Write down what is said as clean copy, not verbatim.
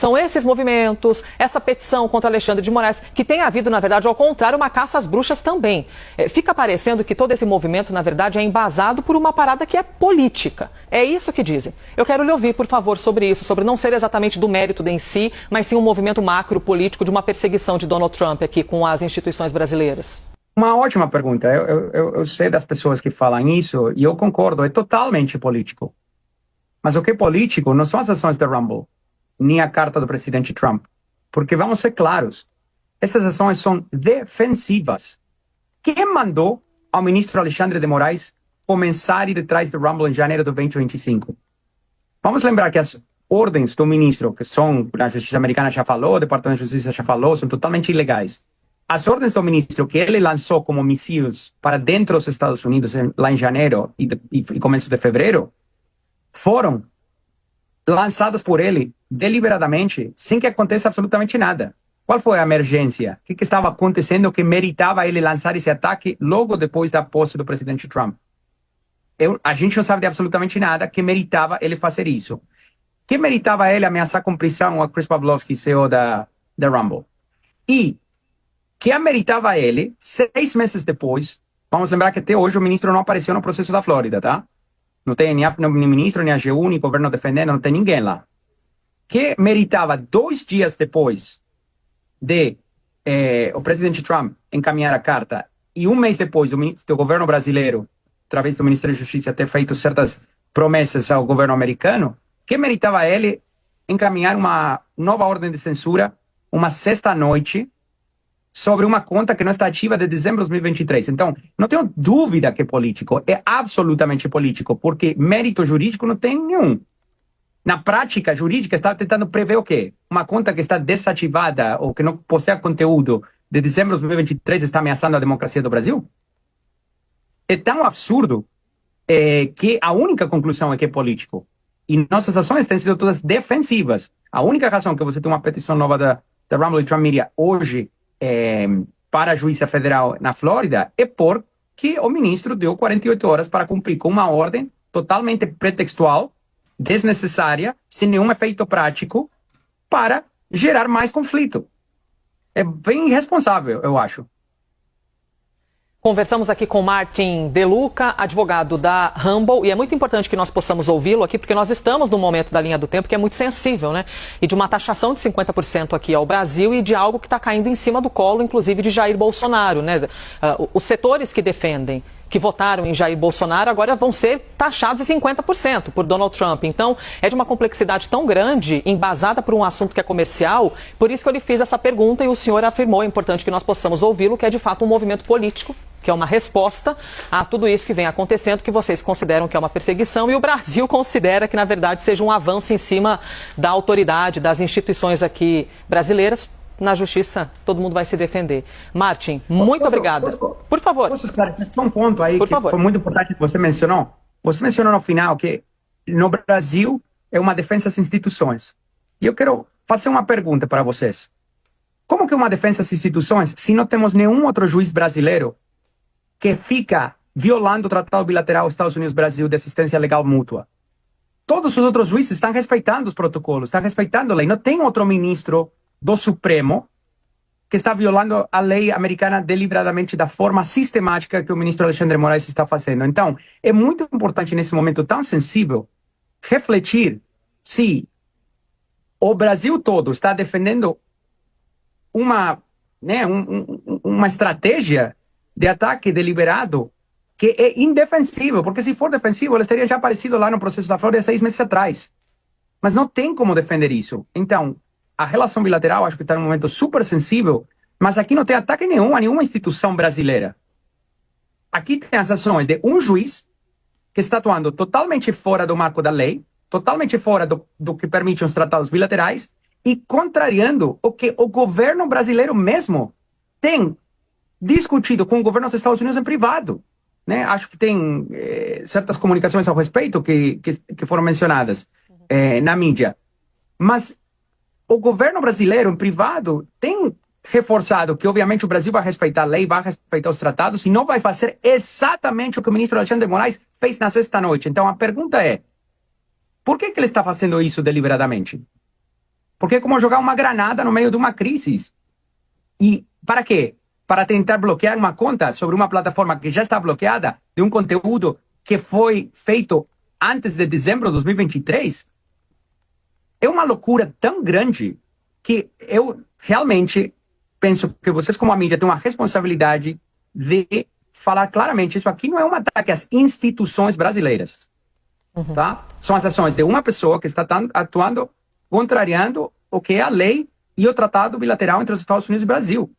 são esses movimentos, essa petição contra Alexandre de Moraes, que tem havido, na verdade, ao contrário, uma caça às bruxas também. Fica parecendo que todo esse movimento, na verdade, é embasado por uma parada que é política. É isso que dizem. Eu quero lhe ouvir, por favor, sobre isso, sobre não ser exatamente do mérito em si, mas sim um movimento macro político de uma perseguição de Donald Trump aqui com as instituições brasileiras. Uma ótima pergunta. Eu sei das pessoas que falam isso e eu concordo, é totalmente político. Mas o que é político não são as ações da Rumble, nem a carta do presidente Trump. Porque vamos ser claros, essas ações são defensivas. Quem mandou ao ministro Alexandre de Moraes começar a ir detrás do Rumble em janeiro de 2025? Vamos lembrar que as ordens do ministro, que são, a Justiça Americana já falou, o Departamento de Justiça já falou, são totalmente ilegais. As ordens do ministro que ele lançou como mísseis para dentro dos Estados Unidos lá em janeiro e começo de fevereiro foram lançadas por ele deliberadamente, sem que aconteça absolutamente nada. Qual foi a emergência? O que estava acontecendo que meritava ele lançar esse ataque logo depois da posse do presidente Trump? A gente não sabe de absolutamente nada que meritava ele fazer isso. Que meritava ele ameaçar com prisão a Chris Pavlovski, CEO da Rumble? E que ameritava ele, 6 meses depois, vamos lembrar que até hoje o ministro não apareceu no processo da Flórida, tá? Não tem nem ministro, nem AGU, nem governo defendendo, não tem ninguém lá. Que meritava 2 dias depois de o presidente Trump encaminhar a carta e 1 mês depois do governo brasileiro, através do Ministério da Justiça, ter feito certas promessas ao governo americano, que meritava ele encaminhar uma nova ordem de censura, uma sexta-noite, sobre uma conta que não está ativa de dezembro de 2023. Então, não tenho dúvida que é político. É absolutamente político, porque mérito jurídico não tem nenhum. Na prática jurídica, está tentando prever o quê? Uma conta que está desativada ou que não possui conteúdo de dezembro de 2023 está ameaçando a democracia do Brasil? É tão absurdo que a única conclusão é que é político. E nossas ações têm sido todas defensivas. A única razão que você tem uma petição nova da Rumble e Trump Media hoje para a Juíza Federal na Flórida é porque o ministro deu 48 horas para cumprir com uma ordem totalmente pretextual, desnecessária, sem nenhum efeito prático, para gerar mais conflito. É bem irresponsável, eu acho. Conversamos aqui com Martin De Luca, advogado da Rumble, e é muito importante que nós possamos ouvi-lo aqui, porque nós estamos num momento da linha do tempo que é muito sensível, né? E de uma taxação de 50% aqui ao Brasil e de algo que está caindo em cima do colo, inclusive, de Jair Bolsonaro, né? Os setores que defendem, que votaram em Jair Bolsonaro, agora vão ser taxados em 50% por Donald Trump. Então, é de uma complexidade tão grande, embasada por um assunto que é comercial, por isso que eu lhe fiz essa pergunta e o senhor afirmou, é importante que nós possamos ouvi-lo, que é de fato um movimento político, que é uma resposta a tudo isso que vem acontecendo, que vocês consideram que é uma perseguição e o Brasil considera que, na verdade, seja um avanço em cima da autoridade, das instituições aqui brasileiras. Na justiça, todo mundo vai se defender. Martin, muito obrigada. Por favor. Posso esclarecer só um ponto aí Por que favor. foi muito importante que você mencionou? Você mencionou no final que no Brasil é uma defesa às instituições. E eu quero fazer uma pergunta para vocês. Como que uma defesa às instituições se não temos nenhum outro juiz brasileiro que fica violando o Tratado Bilateral Estados Unidos-Brasil de assistência legal mútua? Todos os outros juízes estão respeitando os protocolos, estão respeitando a lei. Não tem outro ministro do Supremo que está violando a lei americana deliberadamente da forma sistemática que o ministro Alexandre de Moraes está fazendo. Então, é muito importante nesse momento tão sensível refletir se o Brasil todo está defendendo uma estratégia de ataque deliberado que é indefensível, porque se for defensivo, eles teriam já aparecido lá no processo da Flórida 6 meses atrás. Mas não tem como defender isso. Então, a relação bilateral acho que está num momento super sensível, mas aqui não tem ataque nenhum a nenhuma instituição brasileira. Aqui tem as ações de um juiz que está atuando totalmente fora do marco da lei, totalmente fora do que permitem os tratados bilaterais e contrariando o que o governo brasileiro mesmo tem discutido com o governo dos Estados Unidos em privado. Né? Acho que tem certas comunicações ao respeito que foram mencionadas na mídia. Mas o governo brasileiro, em privado, tem reforçado que, obviamente, o Brasil vai respeitar a lei, vai respeitar os tratados e não vai fazer exatamente o que o ministro Alexandre de Moraes fez na sexta-noite. Então, a pergunta é, por que ele está fazendo isso deliberadamente? Porque é como jogar uma granada no meio de uma crise. E para quê? Para tentar bloquear uma conta sobre uma plataforma que já está bloqueada de um conteúdo que foi feito antes de dezembro de 2023? É uma loucura tão grande que eu realmente penso que vocês, como a mídia, têm uma responsabilidade de falar claramente: isso aqui não é um ataque às instituições brasileiras. Tá? São as ações de uma pessoa que está atuando, contrariando o que é a lei e o tratado bilateral entre os Estados Unidos e o Brasil.